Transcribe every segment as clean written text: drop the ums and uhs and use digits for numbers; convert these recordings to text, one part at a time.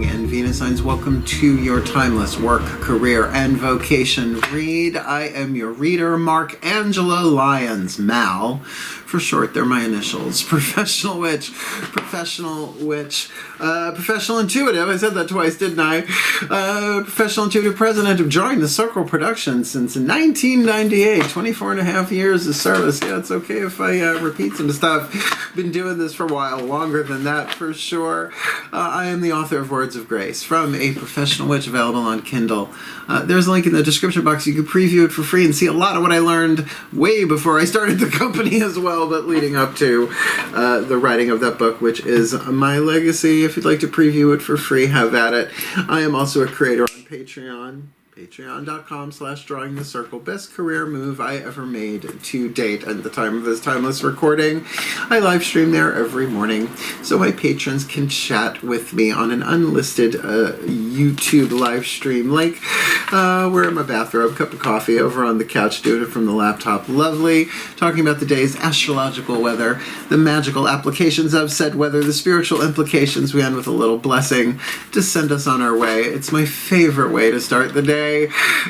morning, and Venus signs, welcome to your timeless work, career, and vocation read. I am your reader, Mark Angelo Lyons, Mal. For short, they're my initials. Professional witch, professional intuitive. I said that twice, didn't I? Professional intuitive president of Join the Circle Productions since 1998. 24 and a half years of service. Yeah, it's okay if I repeat some stuff. Been doing this for a while, longer than that for sure. I am the author of Words of Grace from A Professional Witch, available on Kindle. There's a link in the description box. You can preview it for free and see a lot of what I learned way before I started the company as well, but leading up to the writing of that book, which is my legacy. If you'd like to preview it for free, have at it. I am also a creator on Patreon. Patreon.com/drawing the circle. Best career move I ever made to date at the time of this timeless recording. I live stream there every morning so my patrons can chat with me on an unlisted YouTube live stream, like we're in my bathrobe, cup of coffee, over on the couch, doing it from the laptop. Lovely. Talking about the day's astrological weather, the magical applications of said weather, the spiritual implications. We end with a little blessing to send us on our way. It's my favorite way to start the day.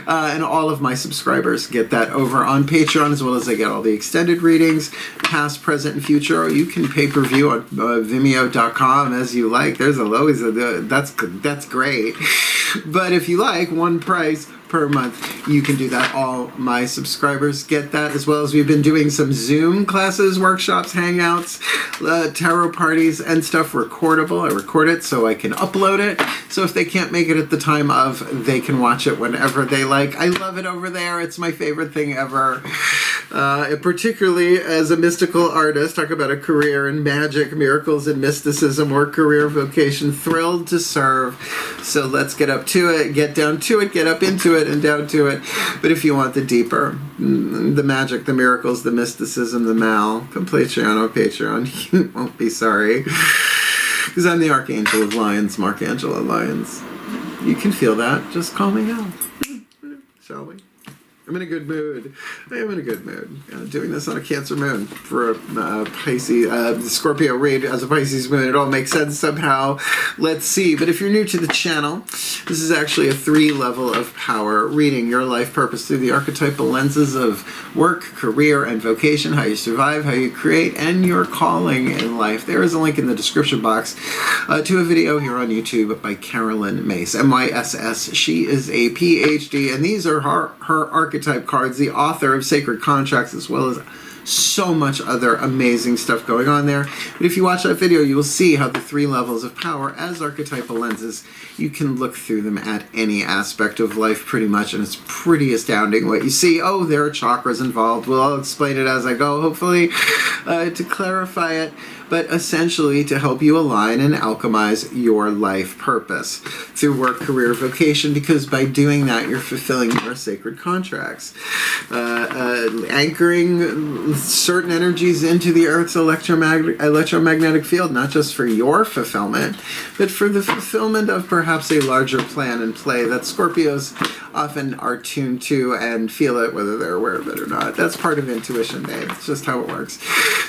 And all of my subscribers get that over on Patreon, as well as they get all the extended readings, past, present, and future. You can pay-per-view on Vimeo.com as you like. There's always that's great. But if you like, one price per month, you can do that. All my subscribers get that, as well as we've been doing some Zoom classes, workshops, hangouts, tarot parties, and stuff recordable. I record it so I can upload it, so if they can't make it at the time of, they can watch it whenever they like. I love it over there. It's my favorite thing ever. Particularly as a mystical artist, talk about a career in magic, miracles, and mysticism, or career vocation. Thrilled to serve. So let's get up to it, get down to it, get up into it, and down to it. But if you want the deeper, the magic, the miracles, the mysticism, the mal, come Patreon on Patreon. You won't be sorry. Because I'm the Archangel of Lyons, Mark Angelo Lyons. You can feel that. Just call me out. Shall we? I'm in a good mood. I am in a good mood. Doing this on a Cancer moon for a Pisces, Scorpio read as a Pisces moon. It all makes sense somehow. Let's see. But if you're new to the channel, this is actually a 3-level of power reading your life purpose through the archetypal lenses of work, career, and vocation, how you survive, how you create, and your calling in life. There is a link in the description box to a video here on YouTube by Carolyn Myss, M-Y-S-S. She is a PhD, and these are her archetypal cards, the author of Sacred Contracts, as well as so much other amazing stuff going on there. But if you watch that video, you will see how the 3 levels of power as archetypal lenses, you can look through them at any aspect of life pretty much, and it's pretty astounding what you see. Oh, there are chakras involved. Well, I'll explain it as I go, hopefully, to clarify it, but essentially to help you align and alchemize your life purpose through work, career, vocation, because by doing that, you're fulfilling your sacred contracts. Anchoring certain energies into the Earth's electromagnetic field, not just for your fulfillment, but for the fulfillment of perhaps a larger plan and play that Scorpios often are tuned to and feel it, whether they're aware of it or not. That's part of intuition, babe. It's just how it works.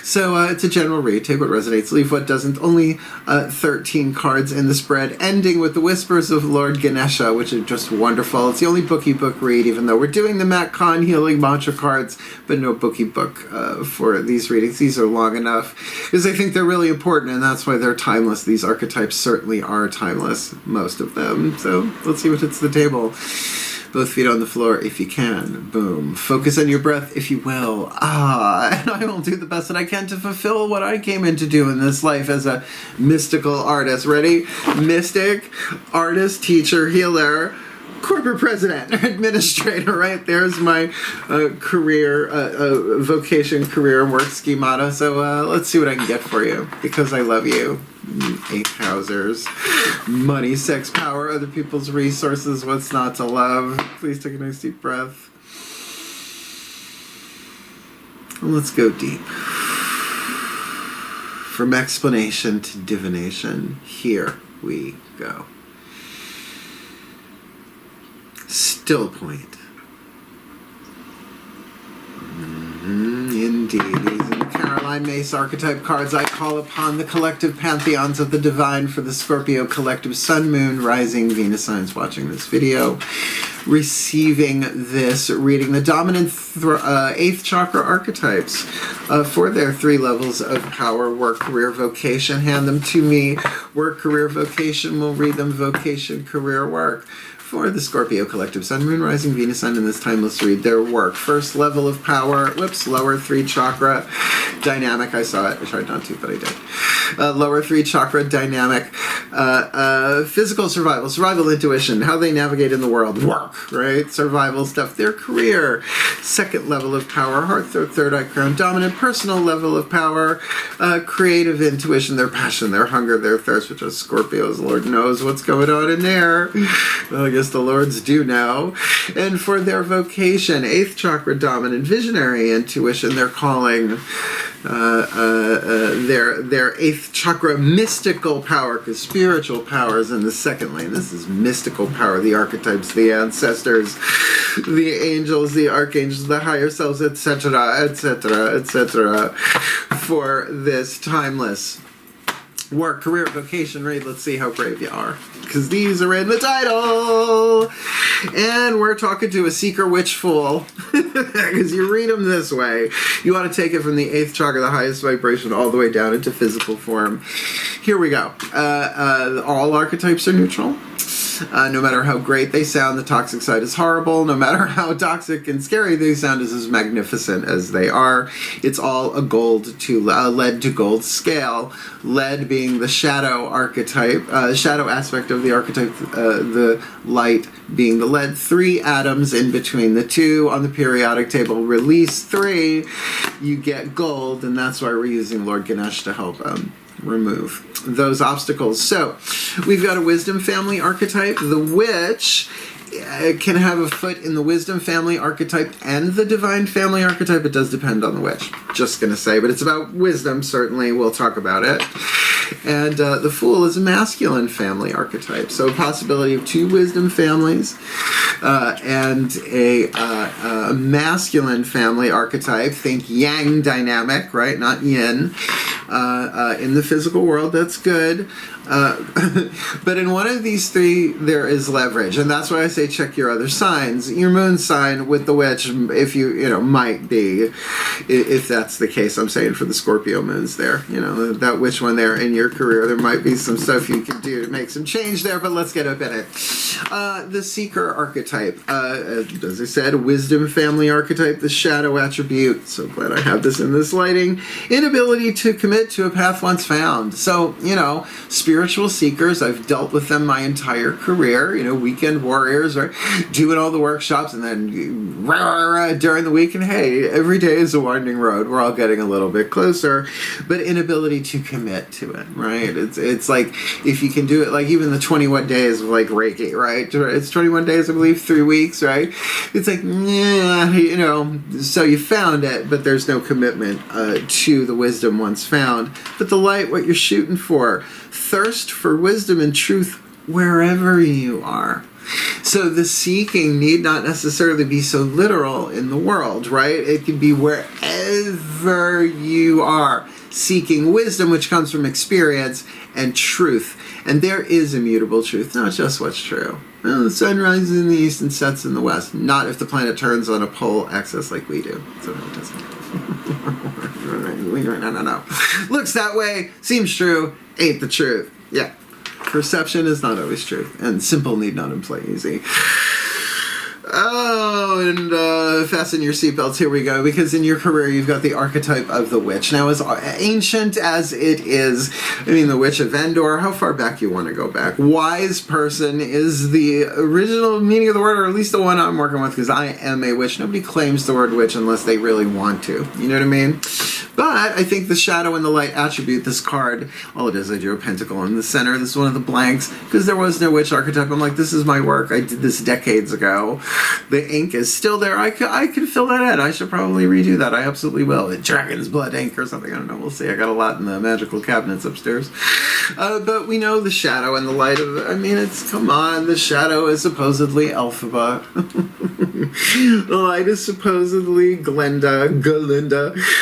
So it's a general read. Take what resonates, leave what doesn't. Only 13 cards in the spread, ending with the Whispers of Lord Ganesha, which are just wonderful. It's the only bookie book read, even though we're doing the Matt Kahn healing mantra cards, but no bookie book for these readings. These are long enough because I think they're really important, and that's why they're timeless. These archetypes certainly are timeless, most of them. So let's see what hits the table. Both feet on the floor if you can. Boom. Focus on your breath if you will. And I will do the best that I can to fulfill what I came in to do in this life as a mystical artist. Ready? Mystic, artist, teacher, healer, corporate president, administrator, right? There's my career, vocation, career, work schemata. So let's see what I can get for you, because I love you. 8 Housers. Money, sex, power, other people's resources, what's not to love. Please take a nice deep breath. And let's go deep. From explanation to divination, here we go. Still point. Indeed. He's in Carolina Mace archetype cards, I call upon the collective pantheons of the divine for the Scorpio collective Sun, Moon, Rising, Venus signs watching this video, receiving this reading. The dominant 8th chakra archetypes for their 3 levels of power: work, career, vocation. Hand them to me. Work, career, vocation. We'll read them. Vocation, career, work. For the Scorpio collective Sun, Moon, Rising, Venus sign in this time, let's read their work. First level of power, whoops, lower 3 chakra dynamic. I saw it. I tried not to, but I did. Lower 3 chakra dynamic. Physical survival, survival intuition, how they navigate in the world. Work, right? Survival stuff. Their career. Second level of power, heart, third eye crown, dominant. Personal level of power, creative intuition, their passion, their hunger, their thirst, which is Scorpios. Lord knows what's going on in there. Well, I guess the Lords do now. And for their vocation, 8th chakra dominant, visionary intuition, their calling, their 8th chakra mystical power, because spiritual power is in the second lane. This is mystical power, the archetypes, the ancestors, the angels, the archangels, the higher selves, etc., etc., etc., for this timeless work, career, vocation read. Let's see how brave you are, because these are in the title. And we're talking to a seeker witch fool, because you read them this way. You want to take it from the 8th chakra, the highest vibration, all the way down into physical form. Here we go. All archetypes are neutral. No matter how great they sound, the toxic side is horrible. No matter how toxic and scary they sound, is as magnificent as they are. It's all a lead to gold scale. Lead being the shadow archetype, shadow aspect of the archetype, the light being the lead. 3 atoms in between the 2 on the periodic table. Release 3, you get gold, and that's why we're using Lord Ganesh to help remove those obstacles. So we've got a wisdom family archetype. The witch can have a foot in the wisdom family archetype and the divine family archetype. It does depend on the witch, just gonna say, but it's about wisdom. Certainly we'll talk about it. And the fool is a masculine family archetype, so a possibility of 2 wisdom families and a masculine family archetype. Think yang dynamic, right? Not yin. In the physical world, that's good. But in one of these 3, there is leverage, and that's why I say check your other signs. Your moon sign with the witch, if you might be, if that's the case. I'm saying for the Scorpio moons there, that witch one there in your career, there might be some stuff you can do to make some change there, but let's get up in it. The seeker archetype, as I said, wisdom family archetype, the shadow attribute. So glad I have this in this lighting. Inability to commit to a path once found. So, spiritual seekers, I've dealt with them my entire career, weekend warriors, right? Doing all the workshops, and then during the week, and hey, every day is a winding road. We're all getting a little bit closer, but inability to commit to it, right? It's like, if you can do it, like even the 21 days of like Reiki, right? It's 21 days, I believe, 3 weeks, right? It's like, so you found it, but there's no commitment to the wisdom once found. But the light, what you're shooting for, thirst for wisdom and truth wherever you are. So the seeking need not necessarily be so literal in the world, right? It can be wherever you are, seeking wisdom, which comes from experience, and truth. And there is immutable truth, not just what's true. Well, the sun rises in the east and sets in the west. Not if the planet turns on a pole axis like we do. So no, it doesn't. No. Looks that way, seems true, ain't the truth. Yeah. Perception is not always truth, and simple need not imply easy. Oh, and fasten your seatbelts. Here we go. Because in your career, you've got the archetype of the witch. Now, as ancient as it is, the witch of Endor, how far back you want to go back? Wise person is the original meaning of the word, or at least the one I'm working with, because I am a witch. Nobody claims the word witch unless they really want to. You know what I mean? But I think the shadow and the light attribute, this card, all it is, I drew a pentacle in the center. This is one of the blanks, because there was no witch archetype. I'm like, this is my work. I did this decades ago. The ink is still there. I could fill that in. I should probably redo that. I absolutely will. Dragon's blood ink or something. I don't know. We'll see. I got a lot in the magical cabinets upstairs. But we know the shadow and the light of it. Come on. The shadow is supposedly Elphaba. The light is supposedly Galinda.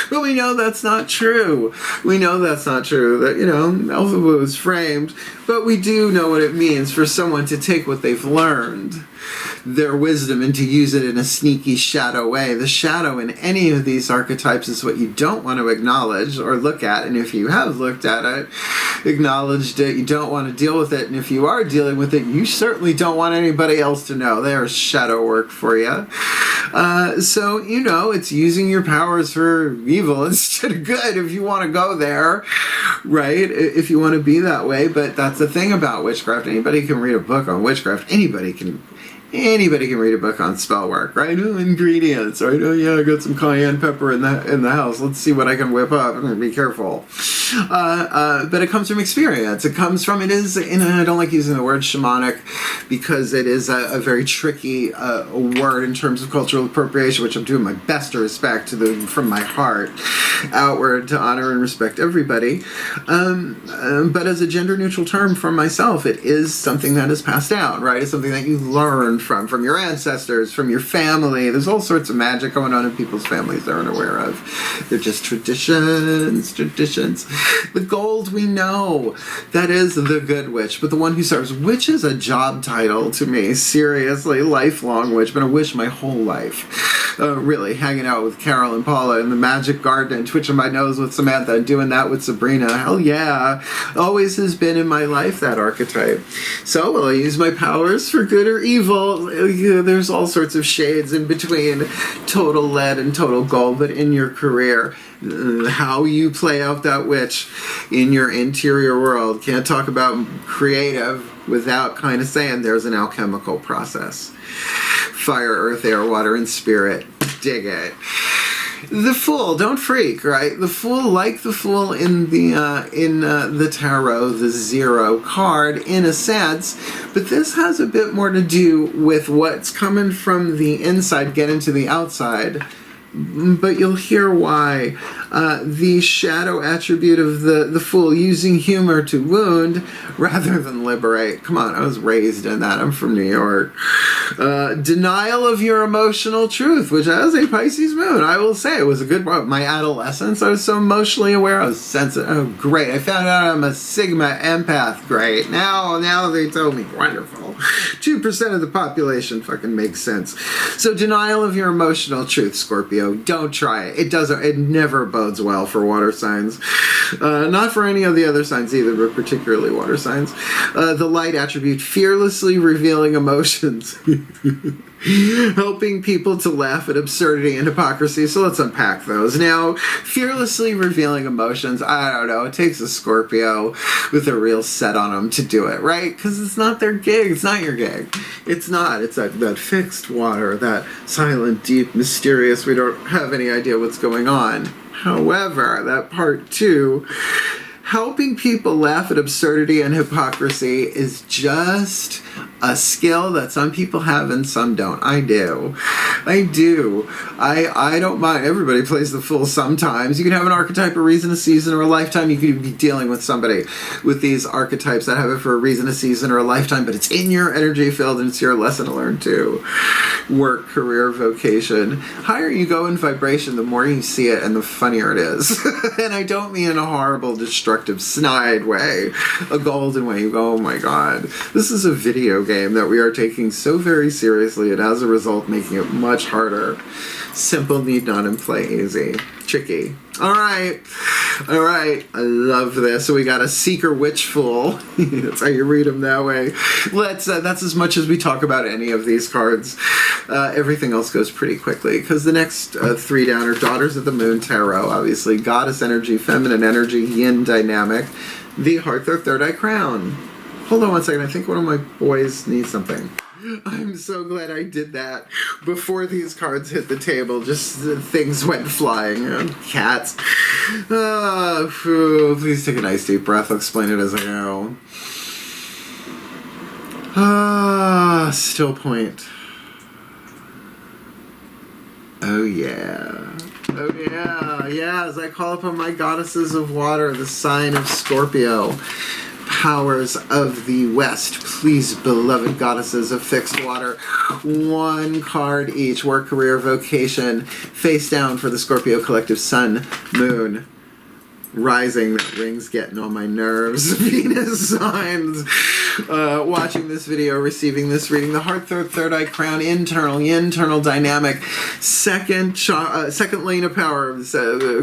But we know that's not true. We know that's not true. That, alphabet was framed, but we do know what it means for someone to take what they've learned, their wisdom, and to use it in a sneaky shadow way. The shadow in any of these archetypes is what you don't want to acknowledge or look at, and if you have looked at it, acknowledged it, you don't want to deal with it, and if you are dealing with it, you certainly don't want anybody else to know. There's shadow work for you. So, it's using your powers for evil instead of good if you want to go there, right? If you want to be that way. But that's the thing about witchcraft. Anybody can read a book on witchcraft. Anybody can read a book on spell work, right? Oh, ingredients, right? Oh yeah, I got some cayenne pepper in the house. Let's see what I can whip up. I'm gonna be careful. But it comes from experience. It is, and I don't like using the word shamanic because it is a very tricky word in terms of cultural appropriation, which I'm doing my best to respect from my heart outward to honor and respect everybody. But as a gender neutral term for myself, it is something that is passed down, right? It's something that you learn from your ancestors, from your family. There's all sorts of magic going on in people's families they're unaware of. They're just traditions. The gold, we know, that is the good witch, but the one who serves. Witch is a job title to me, seriously, lifelong witch. Been a witch my whole life. Really, hanging out with Carol and Paula in the magic garden, twitching my nose with Samantha, and doing that with Sabrina. Hell yeah. Always has been in my life, that archetype. So, will I use my powers for good or evil? There's all sorts of shades in between total lead and total gold, but in your career, how you play out that witch in your interior world. Can't talk about creative without kind of saying there's an alchemical process. Fire, earth, air, water, and spirit. Dig it. The Fool, don't freak, right? The Fool, like the Fool in the tarot, the zero card, in a sense, but this has a bit more to do with what's coming from the inside, get into the outside. But you'll hear why. The shadow attribute of the Fool, using humor to wound rather than liberate. Come on, I was raised in that. I'm from New York. Denial of your emotional truth, which as a Pisces moon, I will say, it was a good part. My adolescence, I was so emotionally aware. I was sensitive. Oh, great. I found out I'm a Sigma empath. Great. Now they told me. Wonderful. 2% of the population fucking makes sense. So denial of your emotional truth, Scorpio. Don't try it. It never bodes well for water signs. Not for any of the other signs either, but particularly water signs. The light attribute, fearlessly revealing emotions. Helping people to laugh at absurdity and hypocrisy. So let's unpack those. Now, fearlessly revealing emotions, I don't know, it takes a Scorpio with a real set on them to do it, right? Because it's not their gig. It's not your gig. It's not. It's that fixed water, that silent, deep, mysterious, we don't have any idea what's going on. However, that part two, helping people laugh at absurdity and hypocrisy, is just a skill that some people have and some don't. I do. I don't mind. Everybody plays the Fool sometimes. You can have an archetype, a reason, a season, or a lifetime. You could be dealing with somebody with these archetypes that have it for a reason, a season, or a lifetime, but it's in your energy field and it's your lesson to learn too. Work, career, vocation. Higher you go in vibration, the more you see it and the funnier it is. And I don't mean in a horrible, destructive, snide way. A golden way. You go, oh my God. This is a video game that we are taking so very seriously, and as a result making it much harder. Simple need not imply easy. Tricky. Alright. I love this. So we got a Seeker Witch Fool. That's how you read them that way. That's as much as we talk about any of these cards. Everything else goes pretty quickly, because the next three down are Daughters of the Moon Tarot, obviously. Goddess energy, feminine energy, yin dynamic. The Heart, their third eye crown. Hold on one second. I think one of my boys needs something. I'm so glad I did that before these cards hit the table. Just things went flying. Cats. Please take a nice deep breath. I'll explain it as I go. Still point. Oh yeah. Yeah, as I call upon my goddesses of water, the sign of Scorpio. powers of the West, please, beloved goddesses of fixed water, 1 card each. Work, career, vocation, face down for the Scorpio collective sun, moon, rising. That ring's getting on my nerves. Venus signs. Watching this video, receiving this reading. The heart, third eye, crown, internal dynamic. Second lane of power.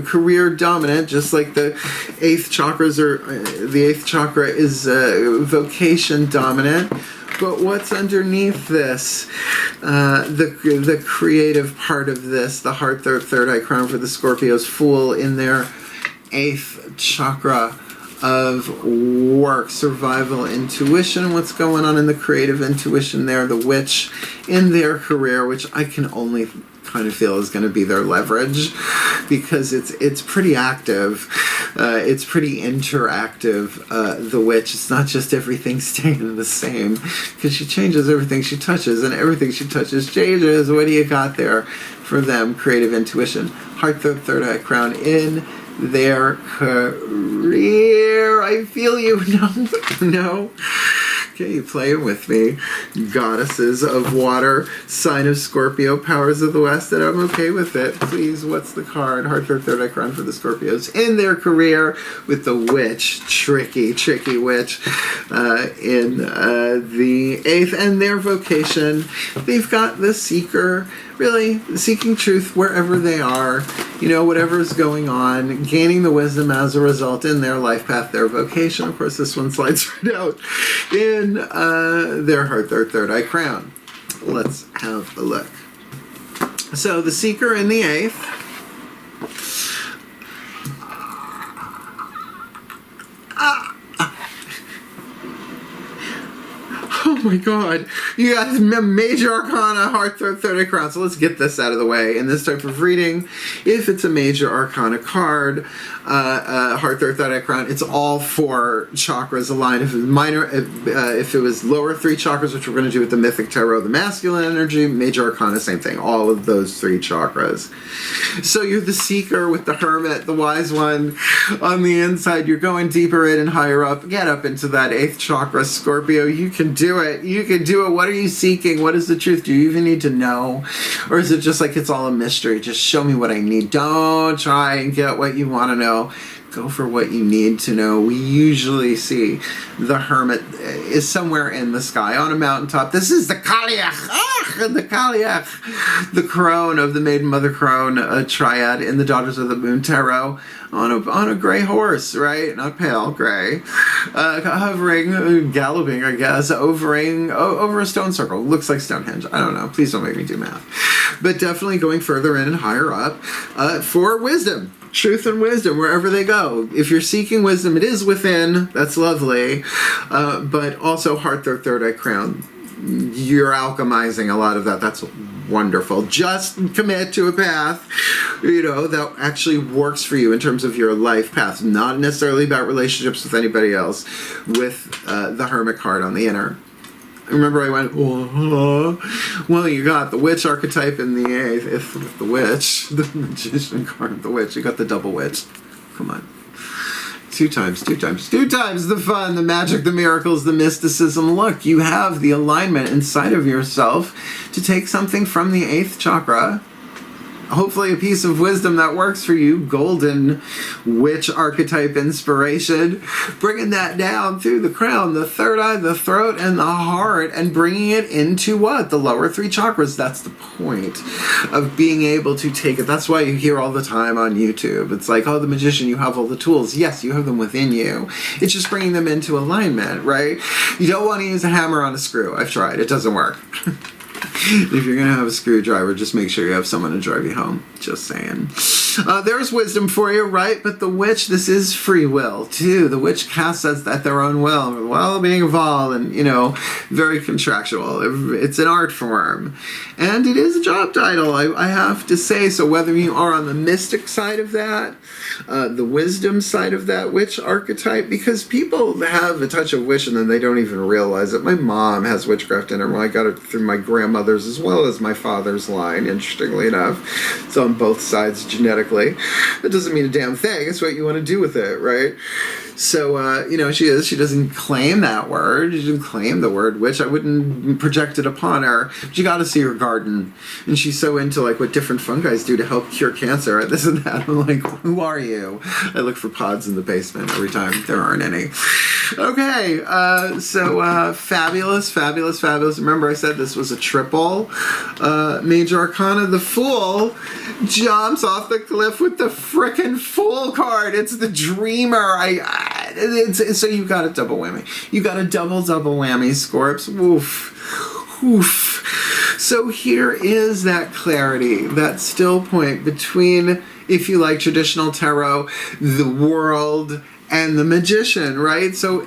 Career dominant, just like the 8th chakras are. The 8th chakra is vocation dominant. But what's underneath this? The creative part of this. The heart, third eye, crown for the Scorpios. Fool in their 8th chakra of work, survival, intuition. What's going on in the creative intuition there? The witch in their career, which I can only kind of feel is going to be their leverage, because it's pretty active. It's pretty interactive. The witch. It's not just everything staying the same, because she changes everything she touches, and everything she touches changes. What do you got there for them? Creative intuition. Heart, third eye, crown in their career. I feel you. No. Okay, playing with me. Goddesses of water, sign of Scorpio, powers of the West, and I'm okay with it. Please, what's the card? Heart, third eye, crown for the Scorpios in their career, with the witch, tricky witch, in the 8th, and their vocation. They've got the seeker, really seeking truth wherever they are, whatever's going on, gaining the wisdom as a result in their life path, their vocation. Of course, this one slides right out in their heart, their third eye, crown. Let's have a look. So the seeker in the 8th. Oh my God. You got major arcana, heart, third eye, crown. So let's get this out of the way. In this type of reading, if it's a major arcana card, heart, third eye, crown, it's all 4 chakras aligned. If it was minor, if it was lower 3 chakras, which we're going to do with the Mythic Tarot, the masculine energy, major arcana, same thing. All of those 3 chakras. So you're the seeker with the hermit, the wise one on the inside. You're going deeper in and higher up. Get up into that 8th chakra, Scorpio. You can do it. You can do it. What are you seeking? What is the truth? Do you even need to know? Or is it just like it's all a mystery? Just show me what I need. Don't try and get what you want to know. Go for what you need to know. We usually see the hermit is somewhere in the sky on a mountaintop. This is the Kaliach, the Kaliach, the crone of the Maiden Mother Crone, a triad in the Daughters of the Moon Tarot, on a gray horse, right? Not pale, gray, hovering, galloping, I guess, over a stone circle. Looks like Stonehenge. I don't know. Please don't make me do math. But definitely going further in and higher up for wisdom. Truth and wisdom, wherever they go. If you're seeking wisdom, it is within. That's lovely. But also heart, third eye, crown. You're alchemizing a lot of that. That's wonderful. Just commit to a path, that actually works for you in terms of your life path. Not necessarily about relationships with anybody else. With the hermit card on the inner. Remember I went, well, you got the witch archetype in the 8th, if the witch, the magician card, the witch, you got the double witch. Come on. Two times the fun, the magic, the miracles, the mysticism. Look, you have the alignment inside of yourself to take something from the 8th chakra, hopefully a piece of wisdom that works for you, golden witch archetype inspiration, bringing that down through the crown, the third eye, the throat, and the heart, and bringing it into what? The lower 3 chakras. That's the point of being able to take it. That's why you hear all the time on YouTube. It's like, oh, the magician, you have all the tools. Yes, you have them within you. It's just bringing them into alignment, right? You don't want to use a hammer on a screw. I've tried. It doesn't work. If you're going to have a screwdriver, just make sure you have someone to drive you home. Just saying. There's wisdom for you, right? But the witch, this is free will, too. The witch casts us at their own will, while being involved and, very contractual. It's an art form. And it is a job title, I have to say. So whether you are on the mystic side of that, the wisdom side of that witch archetype, because people have a touch of witch and then they don't even realize it. My mom has witchcraft in her. Well, I got it through my grandmother's as well as my father's line, interestingly enough. So on both sides genetically. That doesn't mean a damn thing. It's what you want to do with it, right? So, she doesn't claim that word. She doesn't claim the word witch. I wouldn't project it upon her. But you got to see her garden. And she's so into, like, what different fungi do to help cure cancer. This and that. I'm like, who are you? I look for pods in the basement every time. There aren't any. Okay. So, fabulous, fabulous, fabulous. Remember I said this was a triple. Major Arcana, the Fool, jumps off the cliff with the frickin' Fool card. It's the Dreamer. So you've got a double whammy. You got a double whammy, Scorps. Woof. Woof. So here is that clarity, that still point between, if you like, traditional tarot, the world, and the Magician, right? So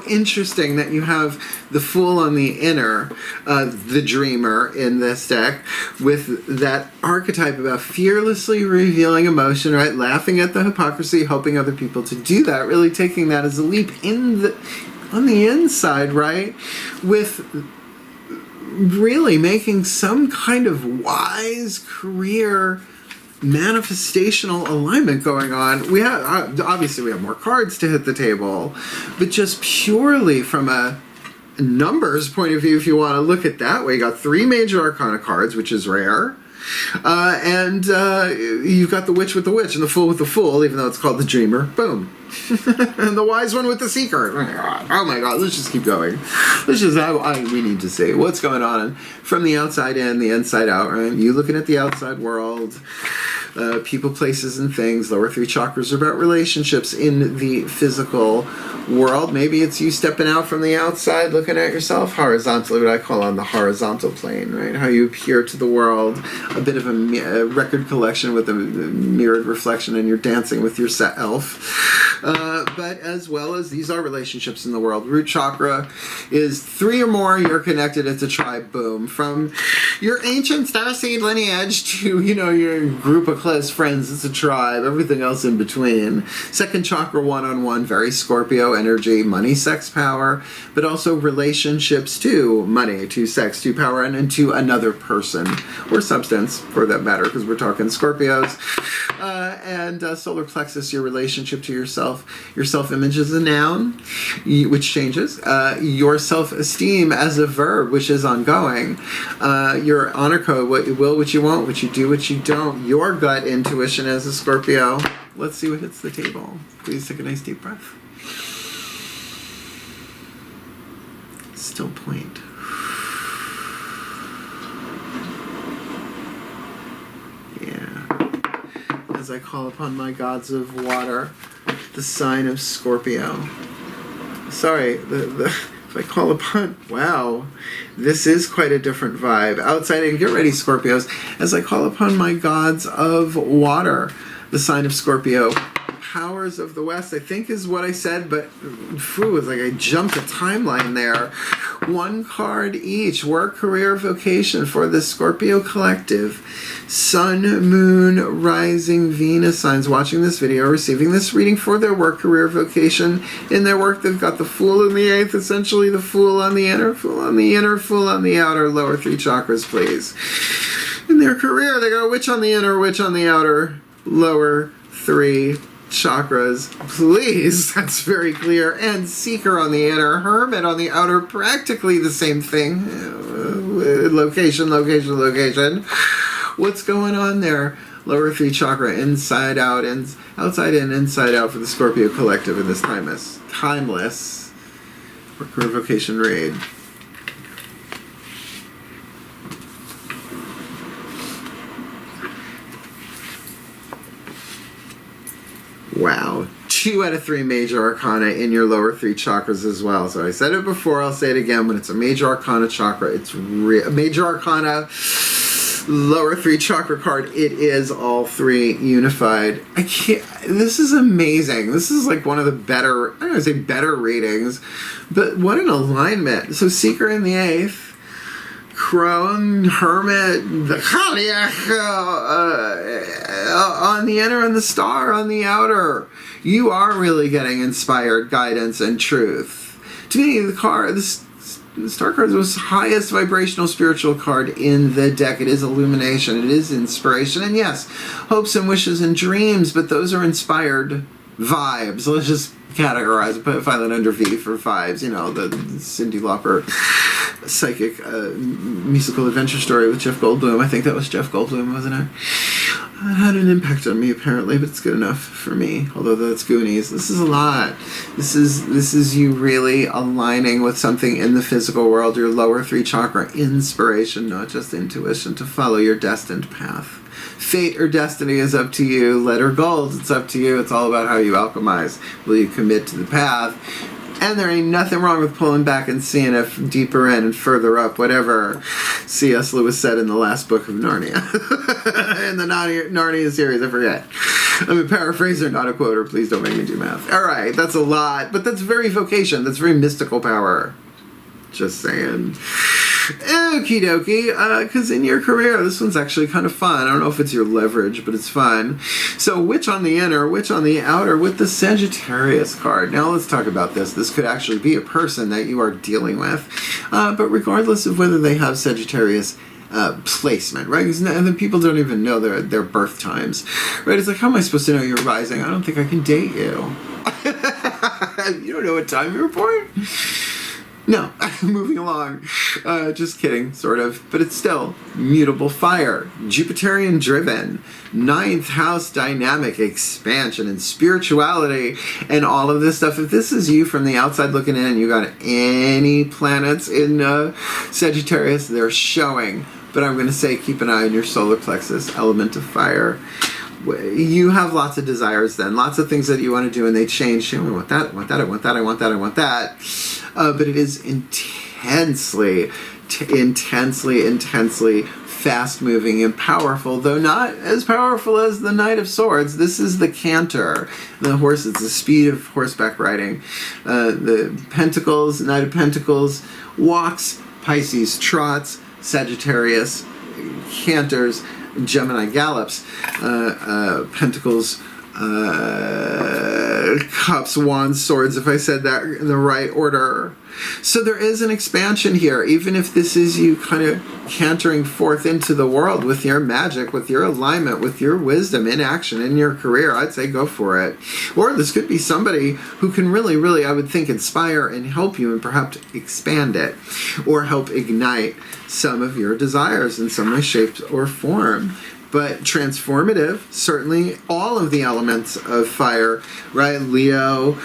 interesting that you have the Fool on the inner, the Dreamer in this deck, with that archetype about fearlessly revealing emotion, right? Laughing at the hypocrisy, helping other people to do that, really taking that as a leap on the inside, right? With really making some kind of wise career manifestational alignment going on. We have obviously we have more cards to hit the table, but just purely from a numbers point of view, if you want to look at that way, you got 3 major arcana cards, which is rare. And you've got the Witch with the Witch and the Fool with the Fool, even though it's called the Dreamer. Boom. And the Wise One with the Seeker. Oh my God, let's just keep going. Let's just, we need to see what's going on from the outside in, the inside out, right? You looking at the outside world, people, places, and things. Lower 3 chakras are about relationships in the physical world. Maybe it's you stepping out from the outside, looking at yourself horizontally, what I call on the horizontal plane, right? How you appear to the world, a bit of a record collection with a mirrored reflection, and you're dancing with your self. But as well as these are relationships in the world. Root chakra is 3 or more, you're connected, it's a tribe, boom. From your ancient starseed lineage to, your group of close friends, it's a tribe, everything else in between. Second chakra, one-on-one, very Scorpio energy, money, sex, power, but also relationships to money, to sex, to power, and to another person, or substance, for that matter, because we're talking Scorpios. And solar plexus, your relationship to yourself. Your self-image is a noun, which changes. Your self-esteem as a verb, which is ongoing. Your honor code, what you will, what you won't, what you do, what you don't. Your gut intuition as a Scorpio. Let's see what hits the table. Please take a nice deep breath. Still point. As I call upon my gods of water, the sign of Scorpio. Sorry, if I call upon, wow, this is quite a different vibe. Outside in, get ready, Scorpios. As I call upon my gods of water, the sign of Scorpio. Powers of the West, I think is what I said, but it's like I jumped a timeline there. 1 card each. Work, career, vocation for the Scorpio collective. Sun, Moon, Rising, Venus signs watching this video, receiving this reading for their work, career, vocation. In their work, they've got the Fool in the 8th, essentially the Fool on the inner, Fool on the inner, Fool on the outer. Lower 3 chakras, please. In their career, they got Witch on the inner, Witch on the outer. Lower 3 chakras, please. That's very clear. And Seeker on the inner, Hermit on the outer, practically the same thing. Location, location, location. What's going on there? Lower 3 chakra, inside out, and outside in, inside out for the Scorpio collective in this timeless Work-Career Vocation raid. Wow. 2 out of 3 major arcana in your lower 3 chakras as well. So I said it before, I'll say it again. When it's a major arcana chakra, it's major arcana lower 3 chakra card. It is all 3 unified. This is amazing. This is like one of the better, I don't want to say better readings, but what an alignment. So Seeker in the 8th. Crone, Hermit, the Kodiak on the inner and the Star on the outer. You are really getting inspired guidance and truth. To me, the Star card is the most highest vibrational spiritual card in the deck. It is illumination. It is inspiration. And yes, hopes and wishes and dreams, but those are inspired vibes. Let's just categorize it, find that under V for vibes. You know, the Cyndi Lauper psychic musical adventure story with Jeff Goldblum. I think that was Jeff Goldblum, wasn't it? It had an impact on me apparently, but it's good enough for me. Although that's Goonies. This is a lot. This is you really aligning with something in the physical world, your lower 3 chakra, inspiration, not just intuition, to follow your destined path. Fate or destiny is up to you. Lead or gold, it's up to you. It's all about how you alchemize. Will you commit to the path? And there ain't nothing wrong with pulling back and seeing it deeper in and further up, whatever C.S. Lewis said in the last book of Narnia. In the Narnia series, I forget. I'm a paraphraser, not a quoter. Please don't make me do math. All right, that's a lot, but that's very vocation. That's very mystical power. Just saying. Okie dokie, because in your career, this one's actually kind of fun. I don't know if it's your leverage, but it's fun. So which on the inner, which on the outer with the Sagittarius card. Now let's talk about this. This could actually be a person that you are dealing with, but regardless of whether they have Sagittarius placement, right? Because then people don't even know their birth times, right? It's like, how am I supposed to know you're rising? I don't think I can date you. You don't know what time you were born? No, moving along. Just kidding, sort of. But it's still mutable fire, Jupiterian driven, 9th house dynamic expansion and spirituality and all of this stuff. If this is you from the outside looking in and you got any planets in Sagittarius, they're showing. But I'm going to say keep an eye on your solar plexus, element of fire. You have lots of desires then, lots of things that you want to do, and they change. I want that, I want that, I want that, I want that, I want that. But it is intensely fast-moving and powerful, though not as powerful as the Knight of Swords. This is the canter. The horse, it's the speed of horseback riding. The Pentacles, Knight of Pentacles, walks, Pisces trots, Sagittarius canters, Gemini gallops, Pentacles, Cups, Wands, Swords, if I said that in the right order. So there is an expansion here, even if this is you kind of cantering forth into the world with your magic, with your alignment, with your wisdom in action in your career. I'd say go for it. Or this could be somebody who can really, really, I would think, inspire and help you and perhaps expand it or help ignite some of your desires in some way, shape, or form. But transformative, certainly all of the elements of fire, right? Leo,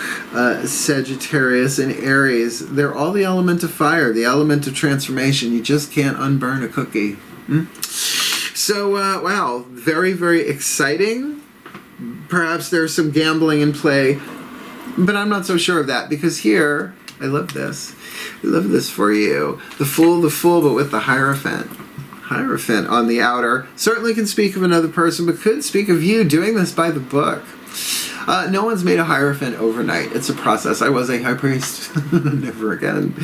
Sagittarius, and Aries, they're all the element of fire, the element of transformation. You just can't unburn a cookie. So, wow, very, very exciting. Perhaps there's some gambling in play, but I'm not so sure of that, because here, I love this. I love this for you. The Fool, but with the Hierophant. Hierophant on the outer certainly can speak of another person, but could speak of you doing this by the book. No one's made a Hierophant overnight. It's a process. I was a high priest. Never again.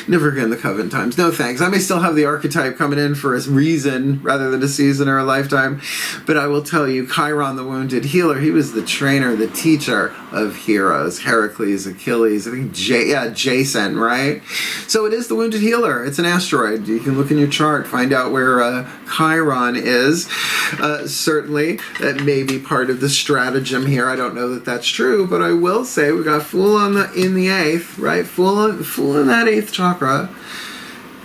Never again the Coven times. No thanks. I may still have the archetype coming in for a reason rather than a season or a lifetime. But I will tell you, Chiron the Wounded Healer, he was the trainer, the teacher of heroes. Heracles, Achilles, I think Jason, right? So it is the Wounded Healer. It's an asteroid. You can look in your chart, find out where Chiron is. Certainly, that may be part of the stratagem here. I don't know that that's true, but I will say we got Fool in the 8th, right? Fool in that 8th chakra.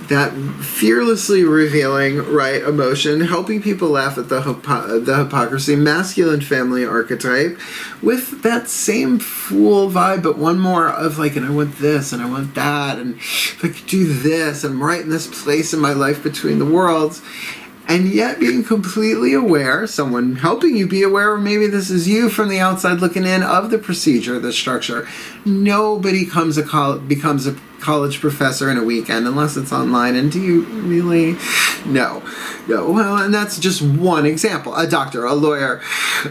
That fearlessly revealing, right, emotion, helping people laugh at the hypocrisy, masculine family archetype, with that same Fool vibe, but one more of like, and I want this, and I want that, and if I could do this, I'm right in this place in my life between the worlds. And yet being completely aware, someone helping you be aware, or maybe this is you from the outside looking in, of the procedure, the structure. Nobody becomes a college professor in a weekend unless it's online. And do you really? No. Well, and that's just one example. A doctor, a lawyer,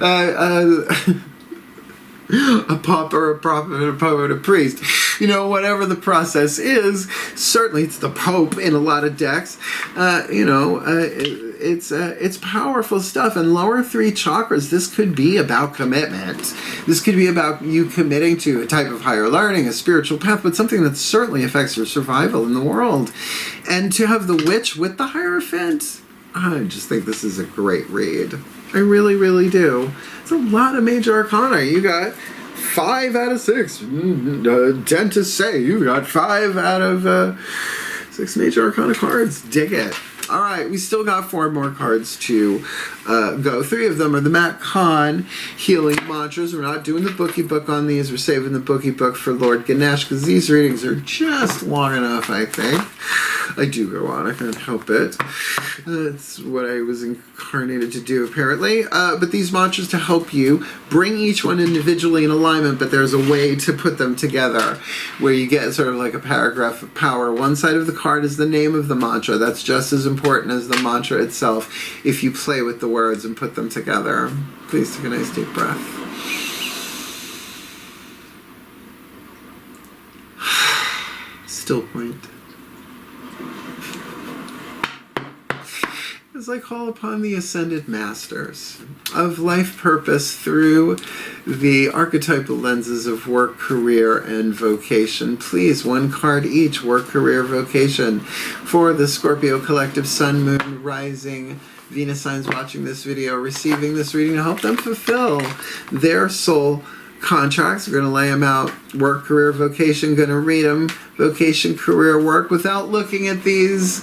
a pauper, a prophet, a poet, a priest. You know, whatever the process is, certainly it's the Pope in a lot of decks. It's powerful stuff. And lower 3 chakras, this could be about commitment. This could be about you committing to a type of higher learning, a spiritual path, but something that certainly affects your survival in the world. And to have the Witch with the Hierophant, I just think this is a great read. I really, really do. It's a lot of major arcana. You got 5 out of 6. Dentists say you got 5 out of 6 major arcana cards. Dig it. All right, we still got 4 more cards to go. 3 of them are the Matt Kahn healing mantras. We're not doing the bookie book on these. We're saving the bookie book for Lord Ganesh because these readings are just long enough, I think. I do go on. I can't help it. That's what I was incarnated to do, apparently. But these mantras to help you bring each one individually in alignment, but there's a way to put them together where you get sort of like a paragraph of power. One side of the card is the name of the mantra. That's just as important as the mantra itself if you play with the words and put them together. Please take a nice deep breath. Still point. As I call upon the ascended masters of life purpose through the archetypal lenses of work, career, and vocation. Please, 1 card each, work, career, vocation, for the Scorpio collective sun, moon, rising, Venus signs watching this video, receiving this reading to help them fulfill their soul contracts. We're going to lay them out. Work, career, vocation. Going to read them. Vocation, career, work without looking at these.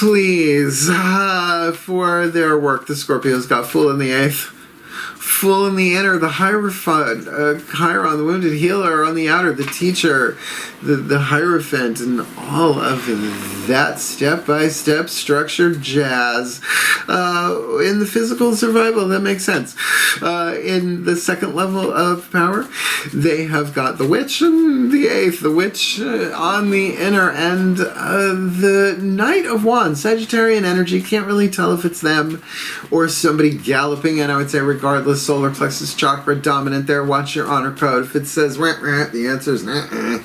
Please, for their work, the Scorpios got Fool in the 8th, Fool in the inner, the Hierophant, Chiron, the wounded healer on the outer, the teacher, the Hierophant, and all of that step-by-step structured jazz. In the physical survival, that makes sense. In the 2nd level of power, they have got the Witch and the 8th, the Witch on the inner, and the Knight of Wands, Sagittarian energy. Can't really tell if it's them or somebody galloping in. I would say regardless, solar plexus chakra dominant there. Watch your honor code. If it says rah, rah, the answer is nah.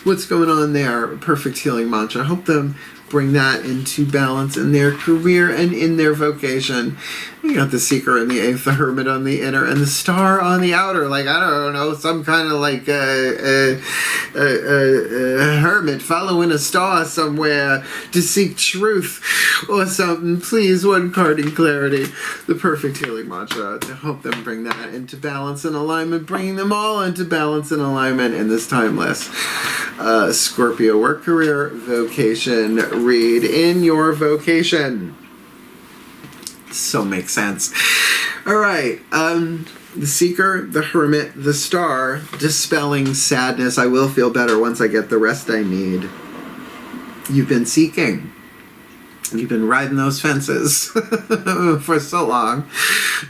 What's going on there? Perfect healing mantra. I hope them bring that into balance in their career and in their vocation. You got the Seeker in the 8th, the Hermit on the inner, and the Star on the outer. Like, I don't know, some kind of like a hermit following a star somewhere to seek truth or something. Please, 1 card in clarity. The perfect healing mantra to help them bring that into balance and alignment, bringing them all into balance and alignment in this timeless Scorpio work, career, vocation read in your vocation. So makes sense. All right. The Seeker, the Hermit, the Star, dispelling sadness. I will feel better once I get the rest I need. You've been seeking. You've been riding those fences for so long.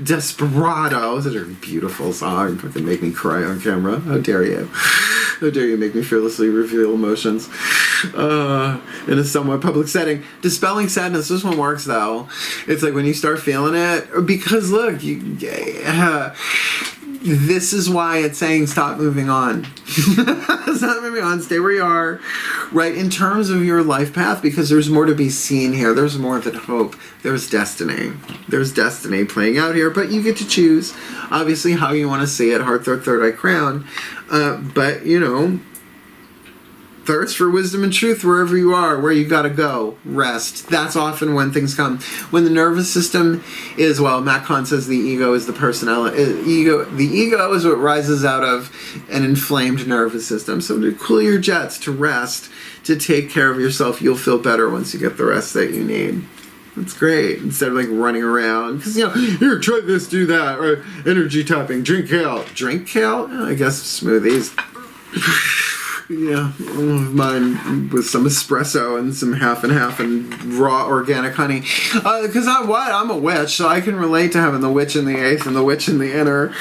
Desperado. Such a beautiful song. Fucking make me cry on camera. How dare you? How dare you make me fearlessly reveal emotions in a somewhat public setting. Dispelling sadness. This one works, though. It's like when you start feeling it. Because, look, this is why it's saying stop moving on. Stop moving on. Stay where you are. Right, in terms of your life path, because there's more to be seen here. There's more than hope. There's destiny. There's destiny playing out here, but you get to choose, obviously, how you want to see it. Heart, third eye, crown. But, you know, thirst for wisdom and truth wherever you are, where you gotta go. Rest. That's often when things come. When the nervous system is, well, Matt Kahn says the ego is the personality. The ego is what rises out of an inflamed nervous system. So to cool your jets, to rest, to take care of yourself, you'll feel better once you get the rest that you need. That's great. Instead of like running around. Because, you know, here, try this, do that. Or energy tapping. Drink kale. Drink kale? I guess smoothies. Yeah, mine with some espresso and some half and half and raw organic honey. Because I'm a witch, so I can relate to having the witch in the 8th and the witch in the inner.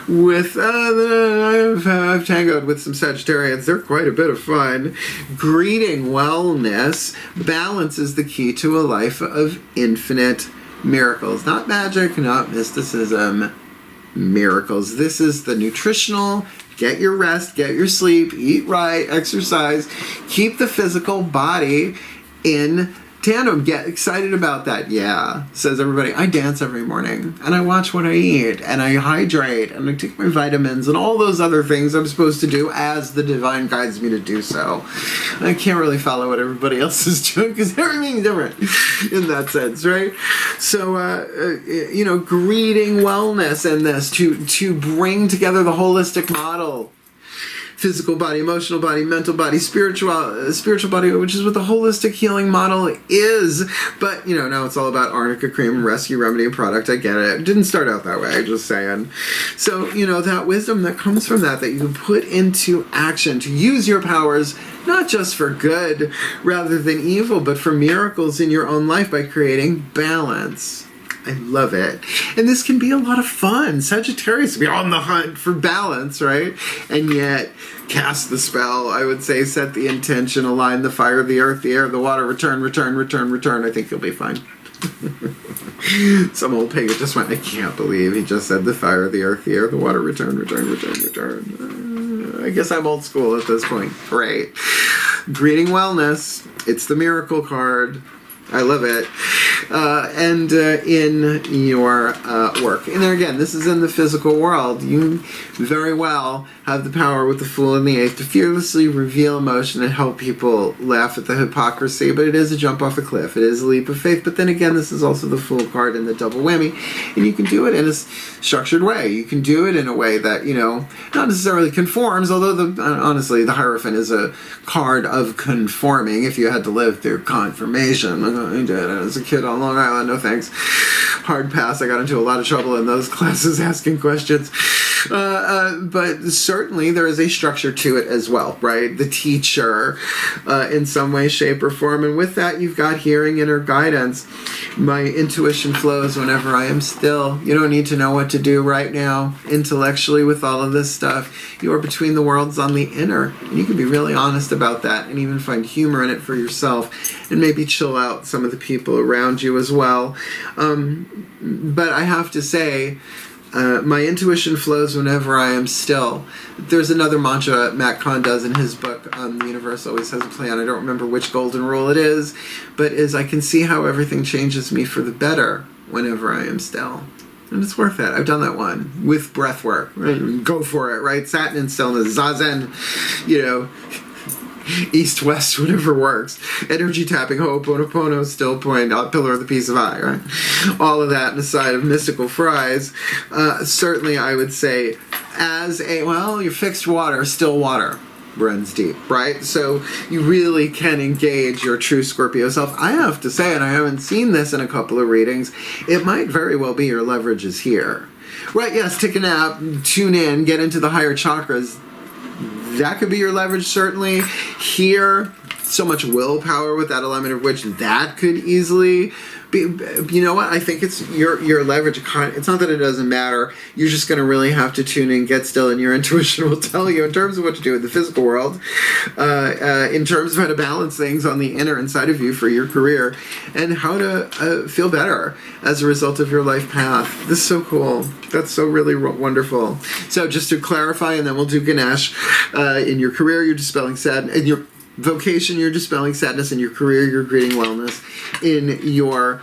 With I've tangoed with some Sagittarians. They're quite a bit of fun. Greeting wellness. Balance is the key to a life of infinite miracles. Not magic, not mysticism. Miracles. This is the nutritional. Get your rest, get your sleep, eat right, exercise, keep the physical body in Tandem, get excited about that. Yeah, says everybody. I dance every morning, and I watch what I eat, and I hydrate, and I take my vitamins, and all those other things I'm supposed to do as the divine guides me to do so. I can't really follow what everybody else is doing because everything's different in that sense, right? So, greeting wellness in this to bring together the holistic model. Physical body, emotional body, mental body, spiritual body, which is what the holistic healing model is. But, now it's all about arnica cream, rescue remedy, and product. I get it. It didn't start out that way, just saying. So, that wisdom that comes from that you can put into action to use your powers, not just for good rather than evil, but for miracles in your own life by creating balance. I love it. And this can be a lot of fun. Sagittarius can be on the hunt for balance, right? And yet, cast the spell, I would say, set the intention, align the fire, the earth, the air, the water, return. I think you'll be fine. Some old pagan just went, I can't believe he just said the fire, the earth, the air, the water, return. I guess I'm old school at this point. Great. Greeting wellness. It's the miracle card. I love it. And in your work. And there again, this is in the physical world. You very well have the power with the Fool and the Eighth to fearlessly reveal emotion and help people laugh at the hypocrisy. But it is a jump off a cliff. It is a leap of faith. But then again, this is also the Fool card and the double whammy. And you can do it in a structured way. You can do it in a way that, not necessarily conforms, although honestly, the Hierophant is a card of conforming if you had to live through confirmation. I did as a kid on Long Island, no thanks. Hard pass. I got into a lot of trouble in those classes asking questions. But certainly there is a structure to it as well, right? The teacher in some way, shape, or form. And with that, you've got hearing, inner guidance. My intuition flows whenever I am still. You don't need to know what to do right now intellectually with all of this stuff. You are between the worlds on the inner. And you can be really honest about that and even find humor in it for yourself and maybe chill out some of the people around you as well. But I have to say, my intuition flows whenever I am still. There's another mantra Matt Kahn does in his book, The Universe Always Has a Plan. I don't remember which golden rule it is, but I can see how everything changes me for the better whenever I am still. And it's worth it. I've done that one with breath work. Right? Go for it, right? Satin and stillness, zazen, east, west, whatever works. Energy tapping, ho'oponopono, still point, pillar of the peace of eye, right? All of that in a side of mystical fries. Certainly, I would say, your fixed water, still water runs deep, right? So you really can engage your true Scorpio self. I have to say, and I haven't seen this in a couple of readings, it might very well be your leverage is here. Right, yes, take a nap, tune in, get into the higher chakras. That could be your leverage, certainly. Here, so much willpower with that element of which that could easily be. You know what? I think it's your leverage. It's not that it doesn't matter. You're just going to really have to tune in, get still, and your intuition will tell you in terms of what to do in the physical world, in terms of how to balance things on the inner inside of you for your career, and how to feel better as a result of your life path. This is so cool. That's so really wonderful. So just to clarify, and then we'll do Ganesh. In your career, you're dispelling sadness. In your vocation, you're dispelling sadness. In your career, you're greeting wellness. In your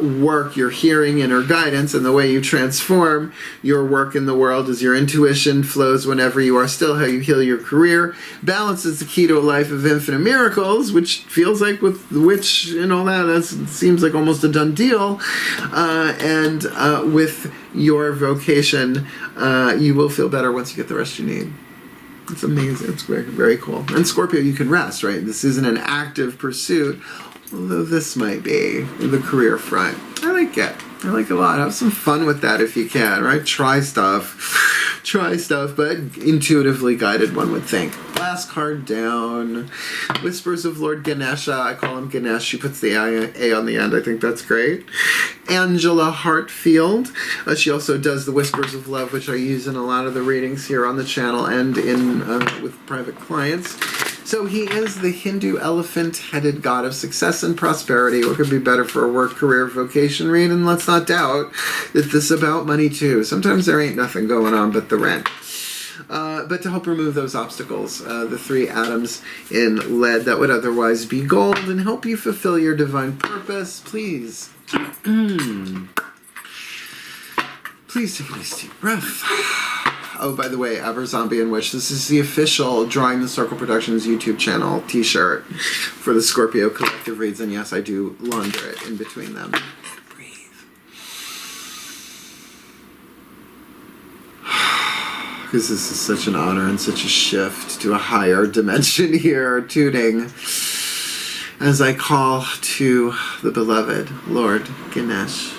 work, your hearing, inner guidance, and the way you transform your work in the world is your intuition flows whenever you are still, how you heal your career. Balance is the key to a life of infinite miracles, which feels like with the witch and all that seems like almost a done deal. And with your vocation, you will feel better once you get the rest you need. It's amazing. It's very, very cool. And Scorpio, you can rest, right? This isn't an active pursuit, although this might be the career front. I like it. I like it a lot. Have some fun with that if you can, right? Try stuff, but intuitively guided, one would think. Last card down. Whispers of Lord Ganesha. I call him Ganesh. She puts the A on the end. I think that's great. Angela Hartfield. She also does the Whispers of Love, which I use in a lot of the readings here on the channel and in with private clients. So he is the Hindu elephant-headed god of success and prosperity. What could be better for a work, career, vocation read? And let's not doubt that this is about money too. Sometimes there ain't nothing going on but the rent. but to help remove those obstacles, the 3 atoms in lead that would otherwise be gold, and help you fulfill your divine purpose. Please. Please take a nice deep breath. Oh, by the way, Ever Zombie and Witch, this is the official Drawing the Circle Productions YouTube channel t-shirt for the Scorpio Collective Reads, and yes, I do launder it in between them. Breathe. Because this is such an honor and such a shift to a higher dimension here, tuning, as I call to the beloved Lord Ganesh.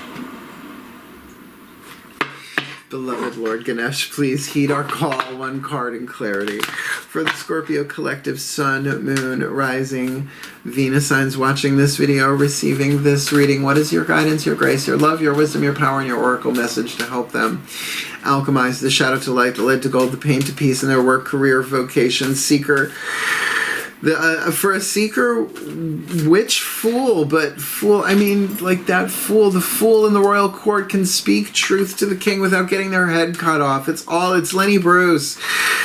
Beloved Lord Ganesh, please heed our call, 1 card in clarity. For the Scorpio Collective Sun, Moon, Rising, Venus signs watching this video, receiving this reading, what is your guidance, your grace, your love, your wisdom, your power, and your oracle message to help them alchemize the shadow to light, the lead to gold, the pain to peace in their work, career, vocation, seeker? For a seeker, witch, fool, but fool, I mean, like that fool, the fool in the royal court can speak truth to the king without getting their head cut off. It's Lenny Bruce,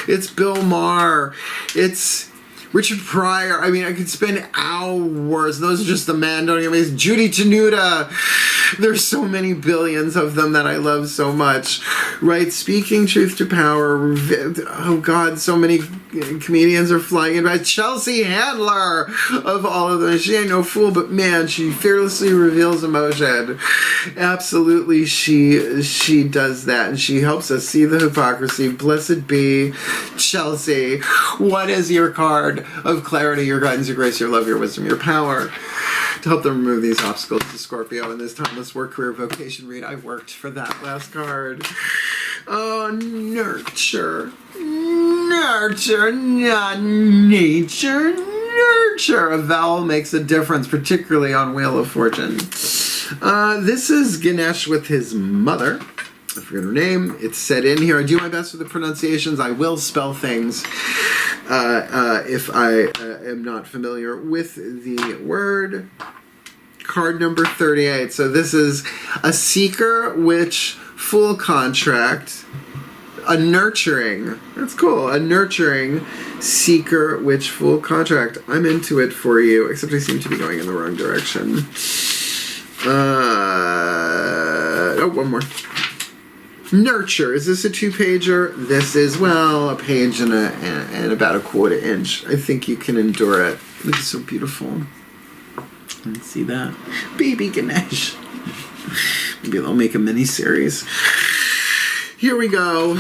it's Bill Maher, it's Richard Pryor. I mean, I could spend hours. Those are just the men, don't get me. Judy Tenuta. There's so many billions of them that I love so much. Right? Speaking truth to power. Oh, God, so many comedians are flying in by. Chelsea Handler, of all of them. She ain't no fool, but man, she fearlessly reveals emotion. Absolutely, she does that, and she helps us see the hypocrisy. Blessed be Chelsea. What is your card of clarity, your guidance, your grace, your love, your wisdom, your power to help them remove these obstacles to Scorpio in this timeless work, career, vocation read? I worked for that last card. Oh, nurture. Nurture, not nature. Nurture. A vowel makes a difference, particularly on Wheel of Fortune. This is Ganesh with his mother. I forget her name. It's set in here. I do my best with the pronunciations. I will spell things if I am not familiar with the word. Card number 38. So this is a seeker, witch, full contract, a nurturing. That's cool. A nurturing seeker, witch, full contract. I'm into it for you, except I seem to be going in the wrong direction. Oh, one more. Nurture. Is this a 2-pager? This is, well, a page and about a 1/4 inch. I think you can endure it. It's so beautiful. Let's see that. Baby Ganesh. Maybe they'll make a mini-series. Here we go.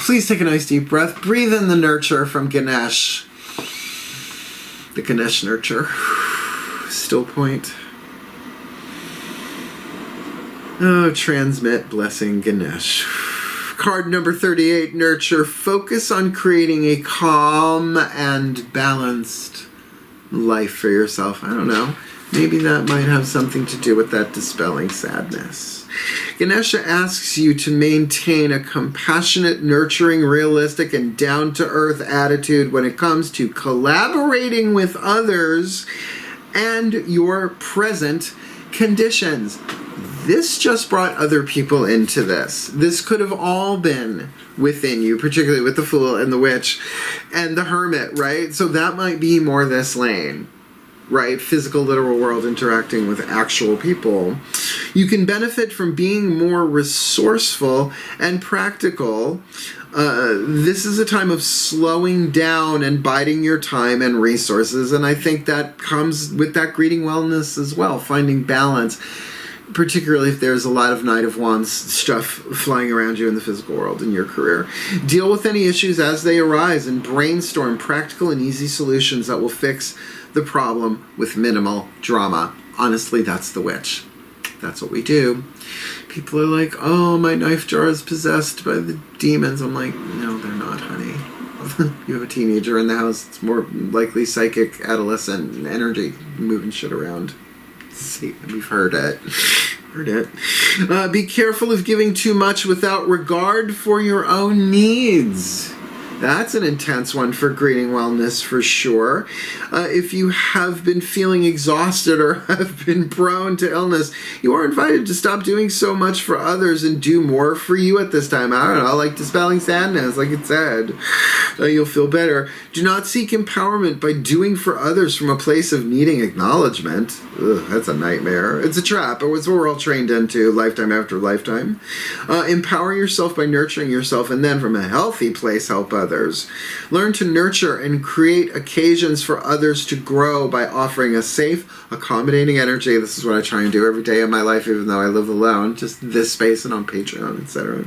Please take a nice deep breath. Breathe in the nurture from Ganesh. The Ganesh nurture. Still point. Oh, transmit blessing Ganesh. Card number 38, nurture. Focus on creating a calm and balanced life for yourself. I don't know. Maybe that might have something to do with that dispelling sadness. Ganesha asks you to maintain a compassionate, nurturing, realistic, and down-to-earth attitude when it comes to collaborating with others and your present conditions. This just brought other people into this. This could have all been within you, particularly with the Fool and the Witch and the Hermit, right? So that might be more this lane, right? Physical, literal world interacting with actual people. You can benefit from being more resourceful and practical. This is a time of slowing down and biding your time and resources, and I think that comes with that greeting wellness as well, finding balance, particularly if there's a lot of Knight of Wands stuff flying around you in the physical world in your career. Deal with any issues as they arise and brainstorm practical and easy solutions that will fix the problem with minimal drama. Honestly, that's the Witch. That's what we do. People are like, oh, my knife jar is possessed by the demons. I'm like, no, they're not, honey. You have a teenager in the house. It's more likely psychic, adolescent energy moving shit around. See, we've heard it. Be careful of giving too much without regard for your own needs. That's an intense one for greeting wellness for sure. If you have been feeling exhausted or have been prone to illness, you are invited to stop doing so much for others and do more for you at this time. I don't know, like dispelling sadness, like it said. You'll feel better. Do not seek empowerment by doing for others from a place of needing acknowledgement. Ugh, that's a nightmare. It's a trap. It's what we're all trained into lifetime after lifetime. Empower yourself by nurturing yourself, and then from a healthy place help others. Learn to nurture and create occasions for others to grow by offering a safe, accommodating energy. This is what I try and do every day of my life, even though I live alone. Just this space and on Patreon, etc.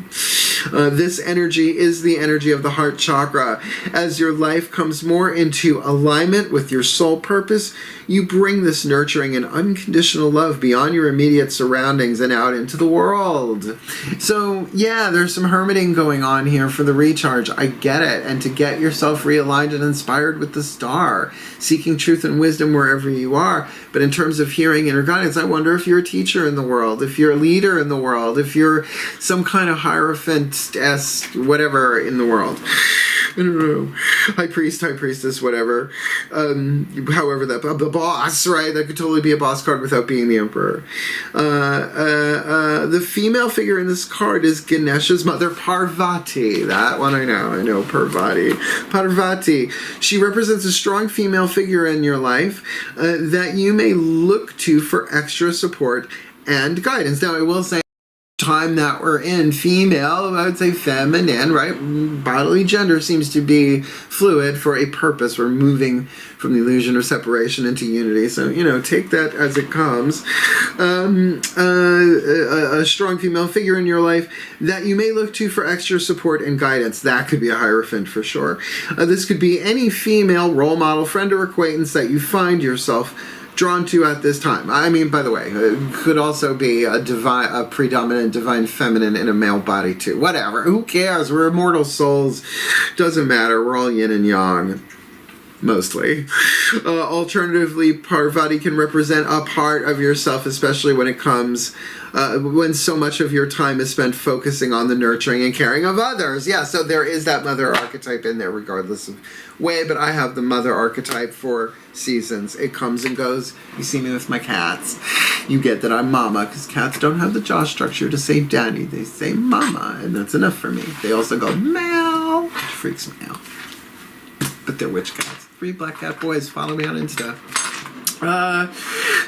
This energy is the energy of the heart chakra. As your life comes more into alignment with your soul purpose, you bring this nurturing and unconditional love beyond your immediate surroundings and out into the world. So, yeah, there's some hermiting going on here for the recharge. I get it. And to get yourself realigned and inspired with the star, seeking truth and wisdom wherever you are. But in terms of hearing inner guidance, I wonder if you're a teacher in the world, if you're a leader in the world, if you're some kind of hierophant-esque whatever in the world. I don't know. High priest, high priestess, whatever. However, the boss, right? That could totally be a boss card without being the emperor. The female figure in this card is Ganesha's mother, Parvati. That one I know, Parvati. Parvati. She represents a strong female figure in your life that you may look to for extra support and guidance. Now, I will say, time that we're in, female, I would say feminine, right? Bodily gender seems to be fluid for a purpose. We're moving from the illusion of separation into unity. So, take that as it comes. A strong female figure in your life that you may look to for extra support and guidance. That could be a hierophant for sure. This could be any female role model, friend, or acquaintance that you find yourself drawn to at this time. I mean, by the way, it could also be a predominant divine feminine in a male body too. Whatever. Who cares? We're immortal souls. Doesn't matter. We're all yin and yang. Mostly. Alternatively, Parvati can represent a part of yourself, especially when it comes when so much of your time is spent focusing on the nurturing and caring of others. Yeah, so there is that mother archetype in there regardless of way, but I have the mother archetype for seasons. It comes and goes. You see me with my cats. You get that I'm mama, because cats don't have the jaw structure to say daddy. They say mama, and that's enough for me. They also go meow, which freaks me out. But they're witch cats. 3 black cat boys. Follow me on Insta.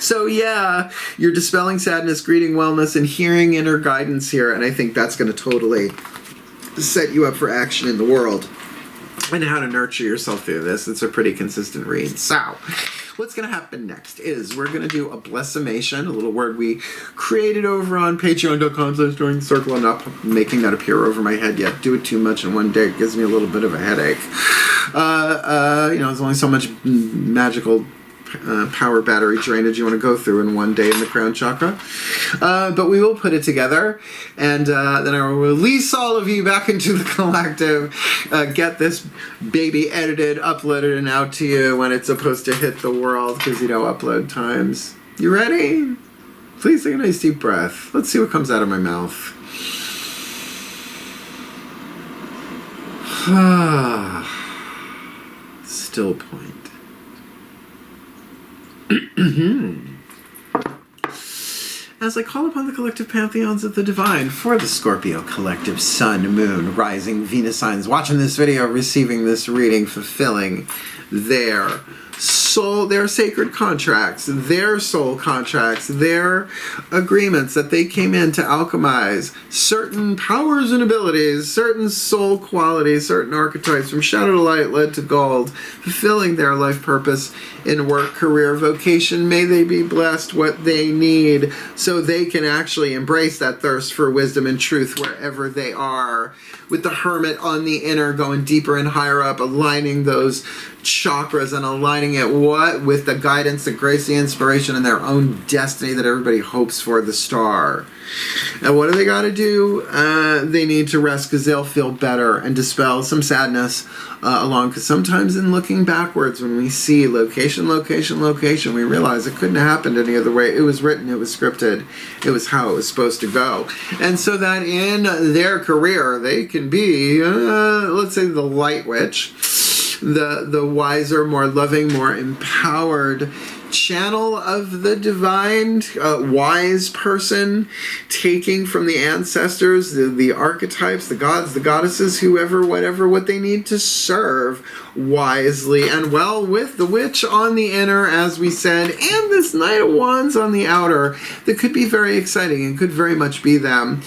So yeah, you're dispelling sadness, greeting wellness, and hearing inner guidance here, and I think that's going to totally set you up for action in the world and how to nurture yourself through this. It's a pretty consistent read. So what's going to happen next is we're going to do a blessimation, a little word we created over on patreon.com/join-the-circle. I'm not making that appear over my head yet. Do it too much in one day. It gives me a little bit of a headache. There's only so much magical power battery drainage you want to go through in one day in the crown chakra. But we will put it together, and then I will release all of you back into the collective, get this baby edited, uploaded, and out to you when it's supposed to hit the world, because, upload times. You ready? Please take a nice deep breath. Let's see what comes out of my mouth. Still point. As I call upon the collective pantheons of the divine for the Scorpio collective sun, moon, rising, Venus signs watching this video, receiving this reading, fulfilling their soul, their sacred contracts, their soul contracts, their agreements that they came in to alchemize, certain powers and abilities, certain soul qualities, certain archetypes from shadow to light, lead to gold, fulfilling their life purpose in work, career, vocation. May they be blessed what they need so they can actually embrace that thirst for wisdom and truth wherever they are, with the hermit on the inner going deeper and higher up, aligning those chakras and aligning it with the guidance, the grace, the inspiration, and their own destiny that everybody hopes for, the star. And what do they got to do? They need to rest because they'll feel better and dispel some sadness along. Because sometimes in looking backwards, when we see location, location, location, we realize it couldn't have happened any other way. It was written, it was scripted, it was how it was supposed to go. And so that in their career, they can be, let's say, the light witch, the wiser, more loving, more empowered channel of the divine, wise person, taking from the ancestors, the archetypes, the gods, the goddesses, whoever, whatever, what they need to serve wisely and well, with the witch on the inner, as we said, and this Knight of Wands on the outer. That could be very exciting and could very much be them,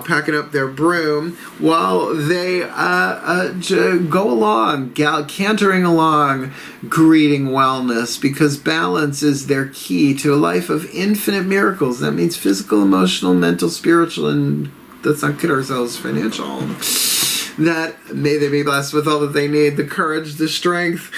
packing up their broom while they go along, cantering along, greeting wellness, because balance is their key to a life of infinite miracles. That means physical, emotional, mental, spiritual, and let's not kid ourselves, financial. That may they be blessed with all that they need, the courage, the strength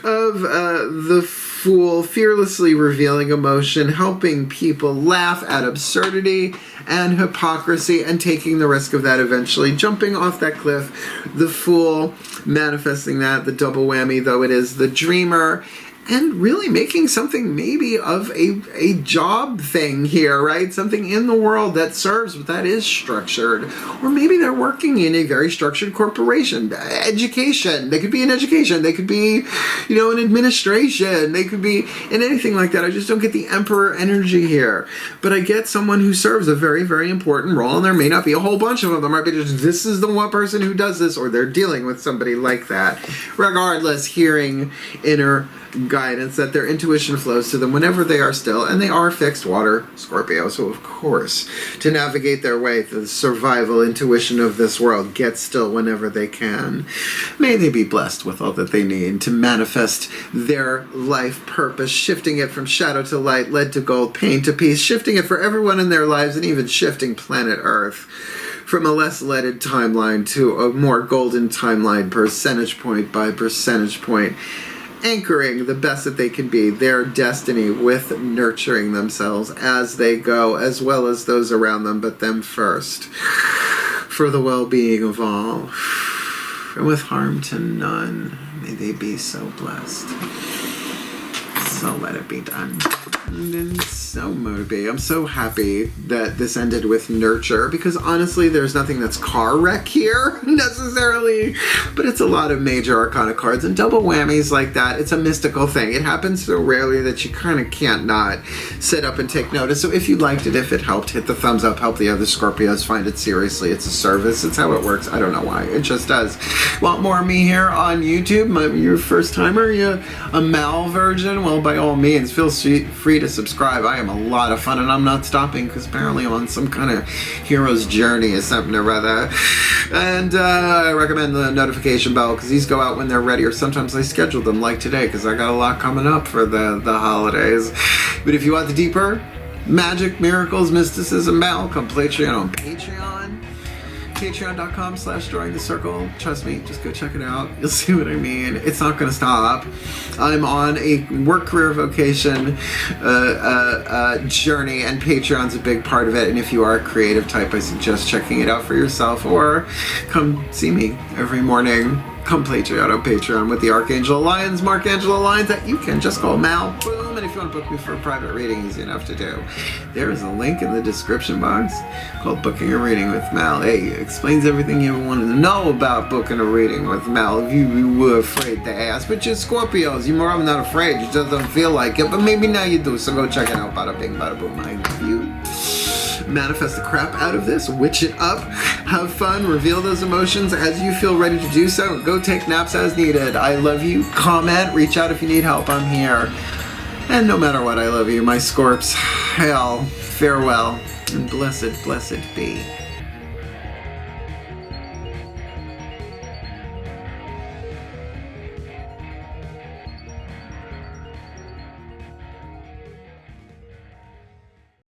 of the Fool, fearlessly revealing emotion, helping people laugh at absurdity and hypocrisy, and taking the risk of that eventually, jumping off that cliff. The Fool, manifesting that, the double whammy, though it is the Dreamer, and really making something maybe of a job thing here, right? Something in the world that serves, but that is structured. Or maybe they're working in a very structured corporation. Education. They could be in education. They could be, in administration. They could be in anything like that. I just don't get the Emperor energy here. But I get someone who serves a very, very important role, and there may not be a whole bunch of them. There might be just, this is the one person who does this, or they're dealing with somebody like that. Regardless, hearing inner guidance, that their intuition flows to them whenever they are still, and they are fixed water Scorpio, so of course, to navigate their way through the survival intuition of this world, get still whenever they can. May they be blessed with all that they need to manifest their life purpose, shifting it from shadow to light, lead to gold, pain to peace, shifting it for everyone in their lives, and even shifting planet Earth from a less leaded timeline to a more golden timeline, percentage point by percentage point, anchoring the best that they can be, their destiny, with nurturing themselves as they go, as well as those around them, but them first, for the well-being of all, and with harm to none. May they be so blessed. So let it be done. And so motivated. I'm so happy that this ended with nurture, because honestly, there's nothing that's car wreck here necessarily, but it's a lot of major arcana cards and double whammies like that. It's a mystical thing. It happens so rarely that you kind of can't not sit up and take notice. So if you liked it, if it helped, hit the thumbs up, help the other Scorpios find it seriously. It's a service. It's how it works. I don't know why. It just does. Want more of me here on YouTube? You're a first timer? You a Mal virgin? Well, by all means, feel free to subscribe. I am a lot of fun, and I'm not stopping because apparently I'm on some kind of hero's journey or something or other. And I recommend the notification bell because these go out when they're ready, or sometimes I schedule them like today because I got a lot coming up for the holidays. But if you want the deeper magic, miracles, mysticism, Mal, come play on Patreon. Patreon.com/Drawing the Circle. Trust me, just go check it out. You'll see what I mean. It's not going to stop. I'm on a work-career-vocation journey, and Patreon's a big part of it. And if you are a creative type, I suggest checking it out for yourself, or come see me every morning. Come play on Patreon with the Archangel Lyons, Angelo Lyons, that you can just call Mal. Boom. And if you want to book me for a private reading, easy enough to do. There is a link in the description box called Booking a Reading with Mal. Hey, it explains everything you ever wanted to know about booking a reading with Mal if you were afraid to ask. But you're Scorpios. You're more not afraid. You just don't feel like it. But maybe now you do. So go check it out. Bada bing, bada boom. I love you. Manifest the crap out of this, witch it up, have fun, reveal those emotions as you feel ready to do so. Go take naps as needed. I love you. Comment, reach out if you need help. I'm here. And no matter what, I love you, my Scorps. Hail, farewell, and blessed, blessed be.